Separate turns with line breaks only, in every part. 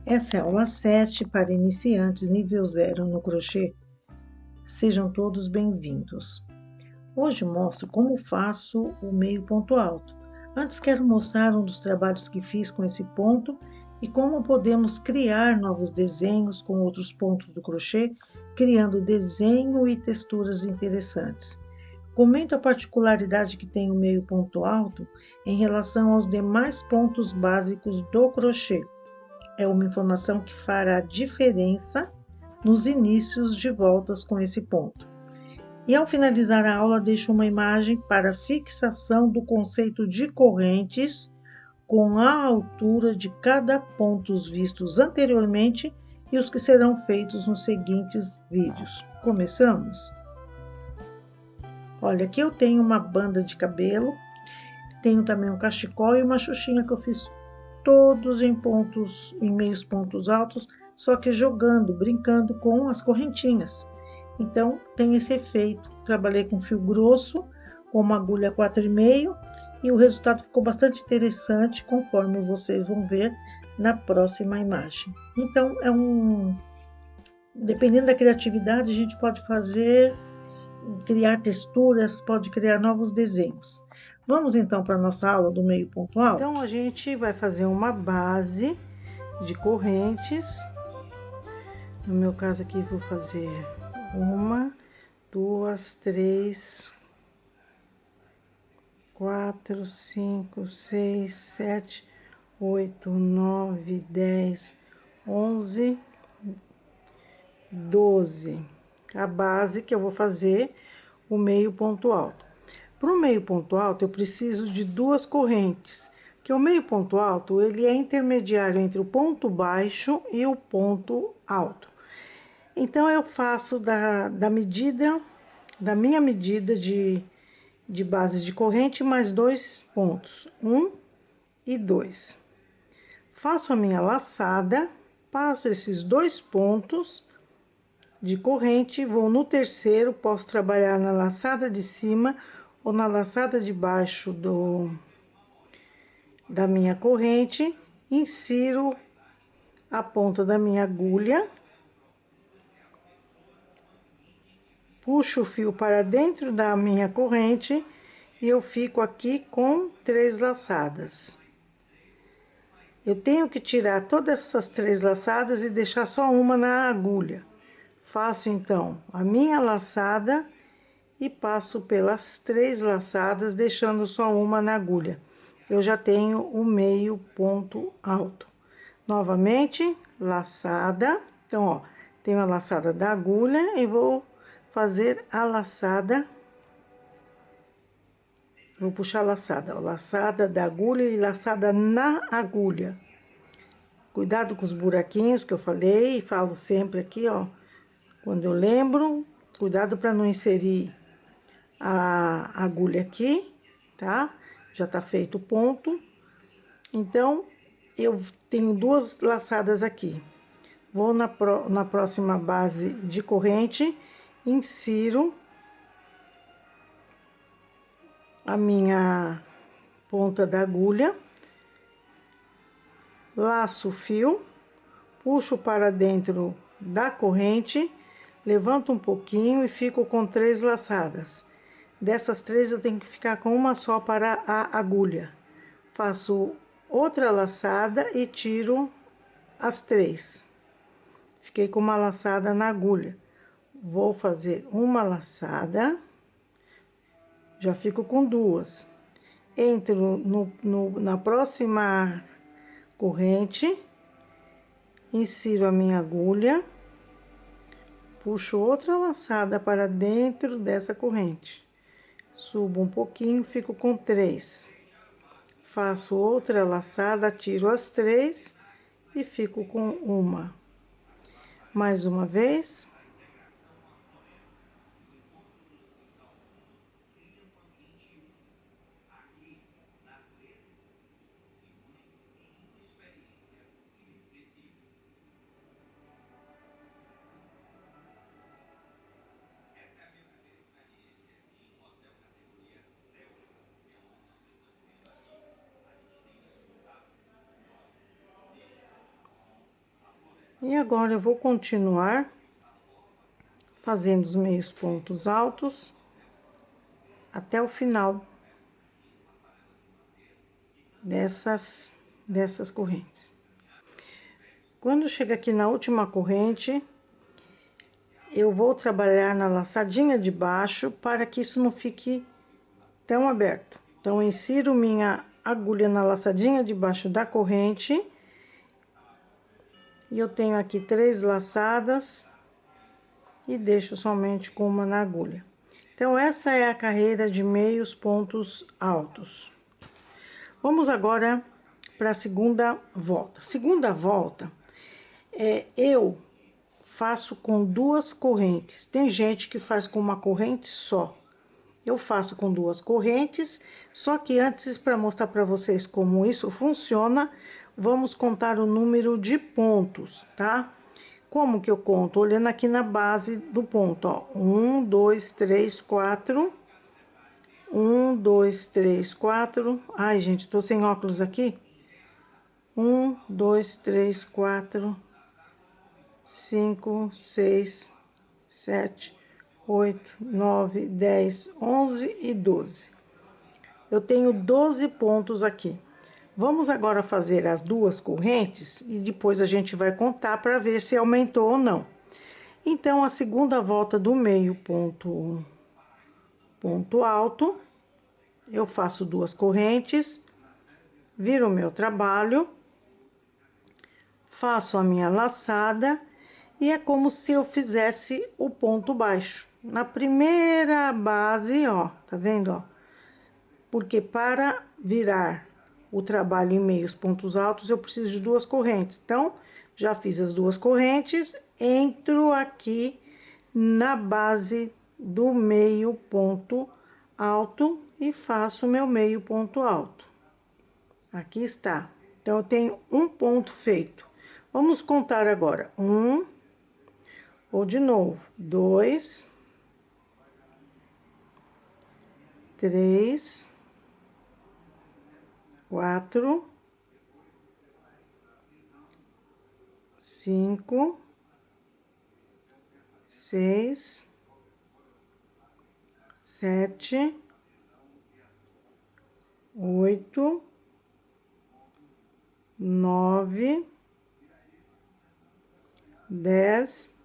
Essa é a aula 7 para iniciantes nível 0 no crochê. Sejam todos bem-vindos. Hoje mostro como faço o meio ponto alto. Antes quero mostrar um dos trabalhos que fiz com esse ponto e como podemos criar novos desenhos com outros pontos do crochê, criando desenho e texturas interessantes. Comento a particularidade que tem o meio ponto alto em relação aos demais pontos básicos do crochê. É uma informação que fará diferença nos inícios de voltas com esse ponto. E ao finalizar a aula, deixo uma imagem para fixação do conceito de correntes com a altura de cada ponto vistos anteriormente e os que serão feitos nos seguintes vídeos. Começamos? Olha, aqui eu tenho uma banda de cabelo, tenho também um cachecol e uma xuxinha que eu fiz todos em meios pontos altos, só que jogando, brincando com as correntinhas. Então, tem esse efeito. Trabalhei com fio grosso, com uma agulha 4,5 e o resultado ficou bastante interessante, conforme vocês vão ver na próxima imagem. Então, dependendo da criatividade, a gente pode criar texturas, pode criar novos desenhos. Vamos então para a nossa aula do meio ponto alto? Então, a gente vai fazer uma base de correntes. No meu caso aqui, vou fazer 1, 2, 3, 4, 5, 6, 7, 8, 9, 10, 11, 12. A base que eu vou fazer o meio ponto alto. Para o meio ponto alto, eu preciso de 2 correntes, que o meio ponto alto, ele é intermediário entre o ponto baixo e o ponto alto. Então, eu faço da minha medida de base de corrente, mais 2 pontos, 1 e 2. Faço a minha laçada, passo esses 2 pontos de corrente, vou no terceiro, posso trabalhar na laçada de cima ou na laçada de baixo da minha corrente, insiro a ponta da minha agulha, puxo o fio para dentro da minha corrente e eu fico aqui com 3 laçadas. Eu tenho que tirar todas essas 3 laçadas e deixar só uma na agulha. Faço então a minha laçada e passo pelas 3 laçadas, deixando só uma na agulha. Eu já tenho o meio ponto alto. Novamente, laçada. Então, ó, tenho a laçada da agulha e vou fazer a laçada. Vou puxar a laçada, ó, laçada da agulha e laçada na agulha. Cuidado com os buraquinhos que eu falei e falo sempre aqui, ó. Quando eu lembro, cuidado para não inserir a agulha aqui, tá? Já tá feito o ponto. Então, eu tenho 2 laçadas aqui. Vou na próxima base de corrente, insiro a minha ponta da agulha, laço o fio, puxo para dentro da corrente, levanto um pouquinho e fico com 3 laçadas. Dessas 3, eu tenho que ficar com uma só para a agulha. Faço outra laçada e tiro as 3. Fiquei com uma laçada na agulha. Vou fazer uma laçada, já fico com 2. Entro na próxima corrente, insiro a minha agulha, puxo outra laçada para dentro dessa corrente. Subo um pouquinho, fico com 3. Faço outra laçada, tiro as 3 e fico com uma. Mais uma vez. E agora eu vou continuar fazendo os meios pontos altos até o final dessas correntes. Quando chega aqui na última corrente, eu vou trabalhar na laçadinha de baixo para que isso não fique tão aberto. Então, eu insiro minha agulha na laçadinha de baixo da corrente. E eu tenho aqui 3 laçadas e deixo somente com uma na agulha. Então, essa é a carreira de meios pontos altos. Vamos agora para a segunda volta. Segunda volta, eu faço com 2 correntes. Tem gente que faz com uma corrente só. Eu faço com 2 correntes, só que antes, para mostrar para vocês como isso funciona, vamos contar o número de pontos, tá? Como que eu conto? Olhando aqui na base do ponto, ó. 1, 2, 3, 4. 1, 2, 3, 4. Ai, gente, tô sem óculos aqui. 1, 2, 3, 4, 5, 6, 7, 8, 9, 10, 11 e 12. Eu tenho 12 pontos aqui. Vamos agora fazer as 2 correntes e depois a gente vai contar para ver se aumentou ou não. Então, a segunda volta do meio ponto alto, eu faço 2 correntes, viro o meu trabalho, faço a minha laçada e é como se eu fizesse o ponto baixo. Na primeira base, ó, tá vendo, ó? Porque para virar o trabalho em meios pontos altos, eu preciso de 2 correntes. Então, já fiz as 2 correntes, entro aqui na base do meio ponto alto e faço meu meio ponto alto. Aqui está. Então, eu tenho um ponto feito. Vamos contar agora. 1, ou de novo, 2, 3, 4, 5, 6, 7, 8, 9, 10,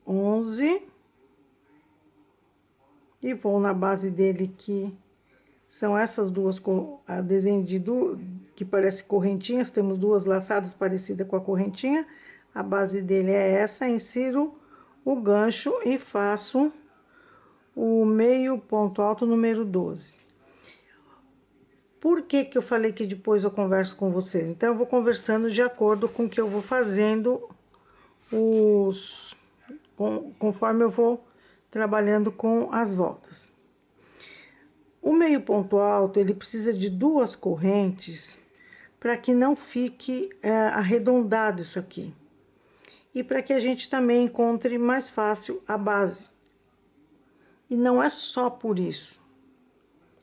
11, e vou na base dele, que são essas 2, a desenho que parece correntinhas, temos 2 laçadas parecidas com a correntinha, a base dele é essa, insiro o gancho e faço o meio ponto alto número 12. Por que que eu falei que depois eu converso com vocês? Então, eu vou conversando de acordo com o que eu vou fazendo, conforme eu vou trabalhando com as voltas. O meio ponto alto, ele precisa de 2 correntes para que não fique arredondado isso aqui. E para que a gente também encontre mais fácil a base. E não é só por isso.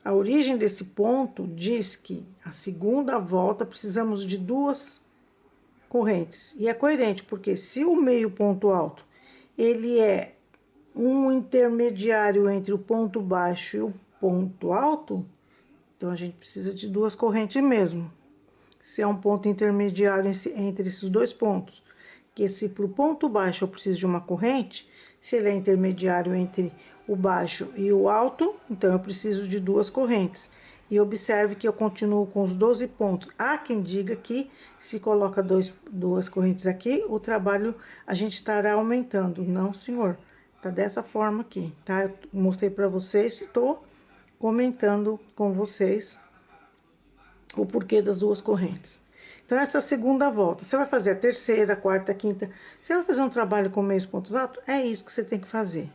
A origem desse ponto diz que a segunda volta precisamos de 2 correntes. E é coerente, porque se o meio ponto alto, ele é um intermediário entre o ponto baixo e o ponto alto, então a gente precisa de 2 correntes mesmo. Se é um ponto intermediário entre esses 2 pontos, que se para o ponto baixo eu preciso de uma corrente, se ele é intermediário entre o baixo e o alto, então eu preciso de 2 correntes. E observe que eu continuo com os 12 pontos. Há quem diga que se coloca 2 correntes aqui, o trabalho a gente estará aumentando. Não, senhor. Tá dessa forma aqui, tá? Eu mostrei para vocês, estou comentando com vocês o porquê das 2 correntes. Então, essa é a segunda volta. Você vai fazer a terceira, quarta, quinta. Você vai fazer um trabalho com meios pontos altos? É isso que você tem que fazer.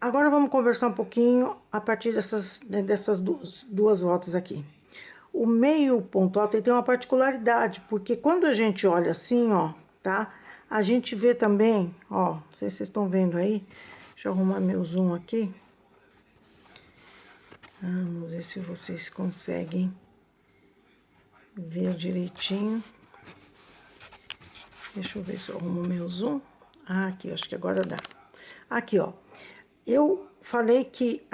Agora, vamos conversar um pouquinho a partir dessas duas voltas aqui. O meio ponto alto, ele tem uma particularidade, porque quando a gente olha assim, ó, tá? A gente vê também, ó, não sei se vocês estão vendo aí. Deixa eu arrumar meu zoom aqui. Vamos ver se vocês conseguem ver direitinho. Deixa eu ver se eu arrumo meu zoom. Ah, aqui, acho que agora dá. Aqui, ó. Eu falei que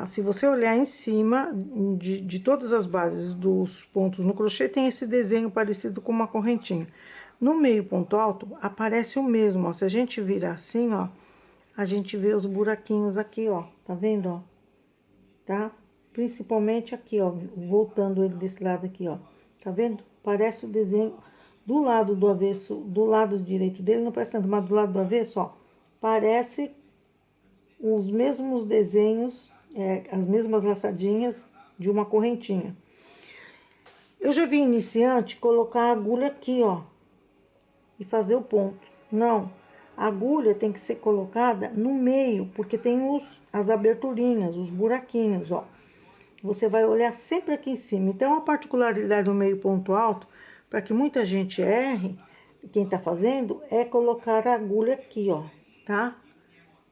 se você olhar em cima de todas as bases dos pontos no crochê, tem esse desenho parecido com uma correntinha. No meio ponto alto, aparece o mesmo, ó. Se a gente virar assim, ó, a gente vê os buraquinhos aqui, ó. Tá vendo, ó? Tá? Principalmente aqui, ó, voltando ele desse lado aqui, ó. Tá vendo? Parece o desenho do lado do avesso, do lado direito dele, não parece tanto, mas do lado do avesso, ó, parece os mesmos desenhos, as mesmas laçadinhas de uma correntinha. Eu já vi iniciante colocar a agulha aqui, ó, e fazer o ponto. Não, a agulha tem que ser colocada no meio, porque tem as aberturinhas, os buraquinhos, ó. Você vai olhar sempre aqui em cima. Então, a particularidade do meio ponto alto, para que muita gente erre, quem tá fazendo, é colocar a agulha aqui, ó, tá?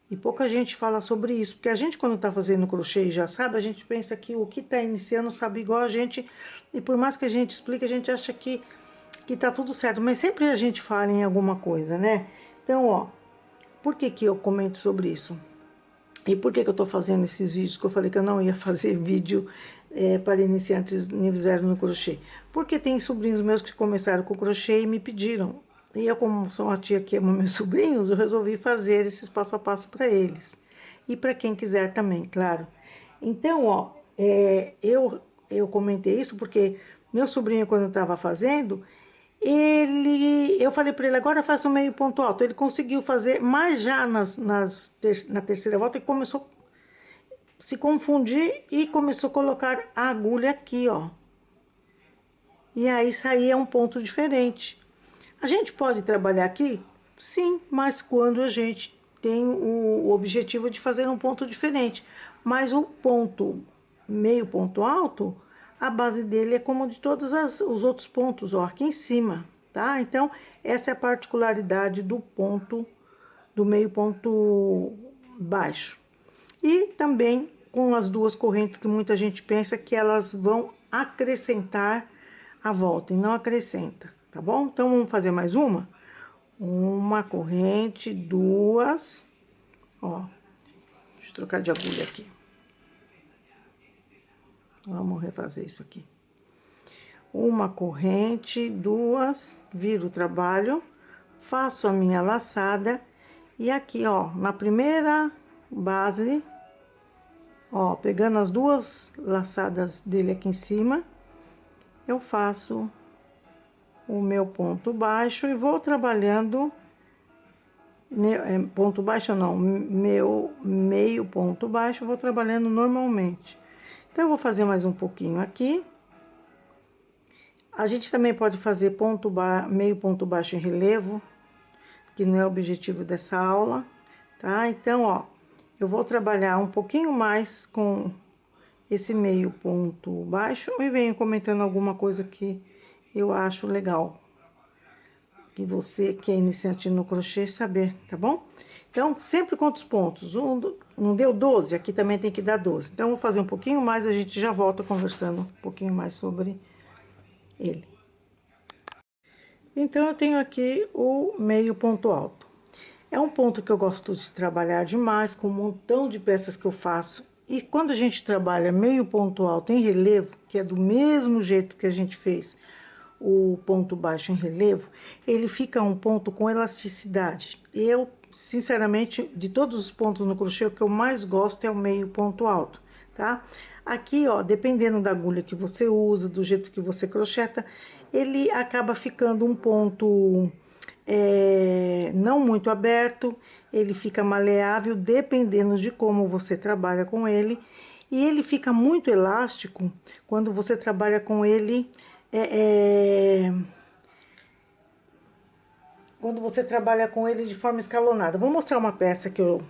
E pouca gente fala sobre isso, porque a gente, quando tá fazendo crochê e já sabe, a gente pensa que o que tá iniciando sabe igual a gente, e por mais que a gente explique, a gente acha que tá tudo certo, mas sempre a gente fala em alguma coisa, né? Então, ó, por que que eu comento sobre isso? E por que que eu tô fazendo esses vídeos, que eu falei que eu não ia fazer vídeo para iniciantes nível 0 no crochê? Porque tem sobrinhos meus que começaram com crochê e me pediram. E eu, como sou uma tia que ama meus sobrinhos, eu resolvi fazer esses passo a passo para eles. E para quem quiser também, claro. Então, ó, eu comentei isso porque meu sobrinho, quando eu estava fazendo, eu falei para ele, agora faça um meio ponto alto. Ele conseguiu fazer, mas já na terceira volta ele começou a se confundir e começou a colocar a agulha aqui, ó. E aí saía um ponto diferente. A gente pode trabalhar aqui? Sim, mas quando a gente tem o objetivo de fazer um ponto diferente. Mas o ponto, meio ponto alto, a base dele é como de todos os outros pontos, ó, aqui em cima, tá? Então, essa é a particularidade do ponto, do meio ponto baixo. E também com as duas correntes que muita gente pensa que elas vão acrescentar a volta, e não acrescenta, tá bom? Então, vamos fazer mais uma? Uma corrente, duas, ó, deixa eu trocar de agulha aqui. Vamos refazer isso aqui. Uma corrente, duas, viro o trabalho, faço a minha laçada, e aqui, ó, na primeira base, ó, pegando as duas laçadas dele aqui em cima, eu faço o meu ponto baixo e vou trabalhando, ponto baixo não, meu meio ponto baixo, vou trabalhando normalmente. Então, eu vou fazer mais um pouquinho aqui. A gente também pode fazer meio ponto baixo em relevo, que não é o objetivo dessa aula, tá? Então, ó, eu vou trabalhar um pouquinho mais com esse meio ponto baixo e venho comentando alguma coisa que eu acho legal, que você que é iniciante no crochê saber, tá bom? Então, sempre quantos pontos? Não deu 12? Aqui também tem que dar 12. Então, eu vou fazer um pouquinho mais, a gente já volta conversando um pouquinho mais sobre ele. Então, eu tenho aqui o meio ponto alto. É um ponto que eu gosto de trabalhar demais, com um montão de peças que eu faço. E quando a gente trabalha meio ponto alto em relevo, que é do mesmo jeito que a gente fez o ponto baixo em relevo, ele fica um ponto com elasticidade. Eu, sinceramente, de todos os pontos no crochê, o que eu mais gosto é o meio ponto alto, tá? Aqui, ó, dependendo da agulha que você usa, do jeito que você crocheta, ele acaba ficando um ponto não muito aberto, ele fica maleável, dependendo de como você trabalha com ele, e ele fica muito elástico quando você trabalha com ele, quando você trabalha com ele de forma escalonada. Vou mostrar uma peça que eu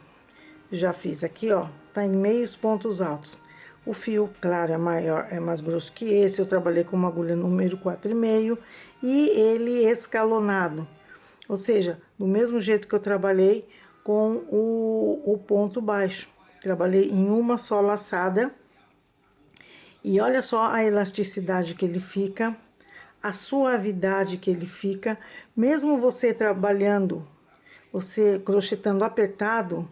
já fiz aqui, ó, tá em meios pontos altos. O fio, claro, é maior, é mais grosso que esse, eu trabalhei com uma agulha número 4,5 e ele escalonado. Ou seja, do mesmo jeito que eu trabalhei com o ponto baixo. Trabalhei em uma só laçada E olha só a elasticidade que ele fica, a suavidade que ele fica, mesmo você trabalhando, você crochetando apertado,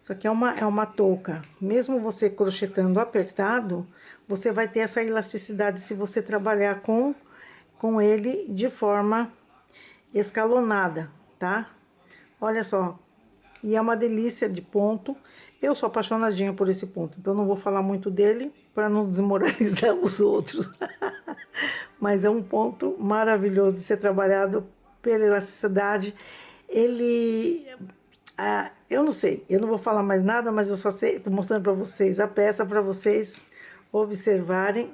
isso aqui é uma touca, mesmo você crochetando apertado, você vai ter essa elasticidade se você trabalhar com ele de forma escalonada, tá? Olha só, e é uma delícia de ponto. Eu sou apaixonadinha por esse ponto, então não vou falar muito dele para não desmoralizar os outros. Mas é um ponto maravilhoso de ser trabalhado pela elasticidade. Ele, eu não sei, eu não vou falar mais nada, mas eu só sei, tô mostrando para vocês a peça para vocês observarem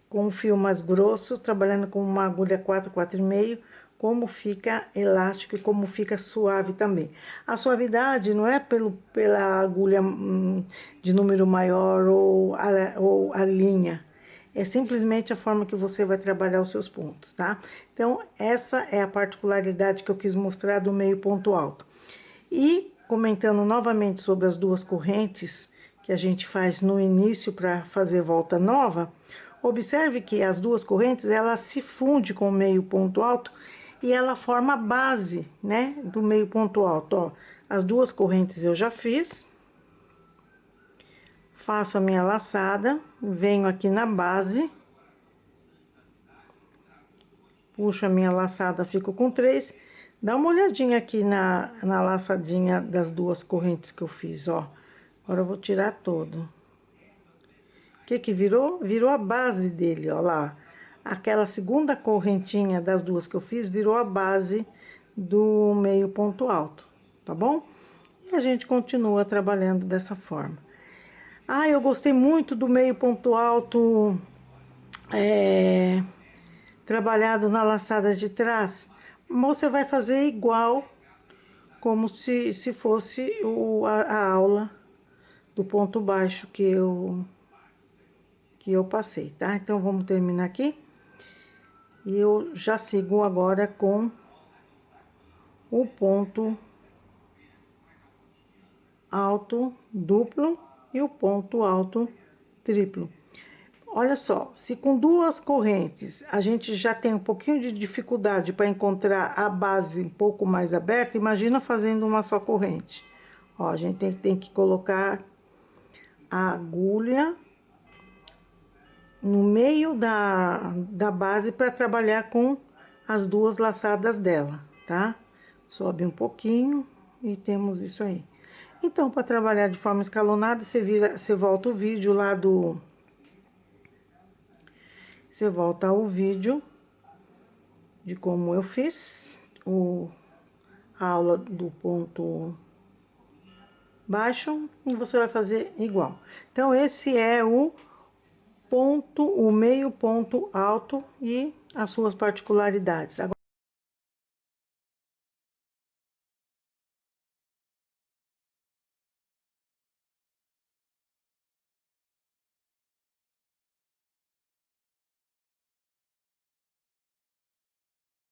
com um fio mais grosso, trabalhando com uma agulha 4, 4,5, como fica elástico e como fica suave também. A suavidade não é pela agulha de número maior ou a linha, é simplesmente a forma que você vai trabalhar os seus pontos, tá? Então, essa é a particularidade que eu quis mostrar do meio ponto alto. E, comentando novamente sobre as duas correntes que a gente faz no início para fazer volta nova, observe que as duas correntes, ela se funde com o meio ponto alto e ela forma a base, né, do meio ponto alto, ó. As duas correntes eu já fiz. Faço a minha laçada, venho aqui na base, puxo a minha laçada, fico com 3. Dá uma olhadinha aqui na laçadinha das duas correntes que eu fiz, ó. Agora eu vou tirar todo. O que que virou? Virou a base dele, ó lá. Aquela segunda correntinha das duas que eu fiz virou a base do meio ponto alto, tá bom? E a gente continua trabalhando dessa forma. Ah, eu gostei muito do meio ponto alto trabalhado na laçada de trás. Você vai fazer igual como se fosse a aula do ponto baixo que eu passei, tá? Então, vamos terminar aqui. E eu já sigo agora com o ponto alto duplo e o ponto alto triplo. Olha só, se com duas correntes a gente já tem um pouquinho de dificuldade para encontrar a base um pouco mais aberta, imagina fazendo uma só corrente. Ó, a gente tem que colocar a agulha no meio da base para trabalhar com as duas laçadas dela, tá? Sobe um pouquinho e temos isso aí. Então, para trabalhar de forma escalonada, você volta o vídeo lá do... Você volta ao vídeo de como eu fiz a aula do ponto baixo e você vai fazer igual. Então, esse é o meio ponto alto e as suas particularidades. Agora,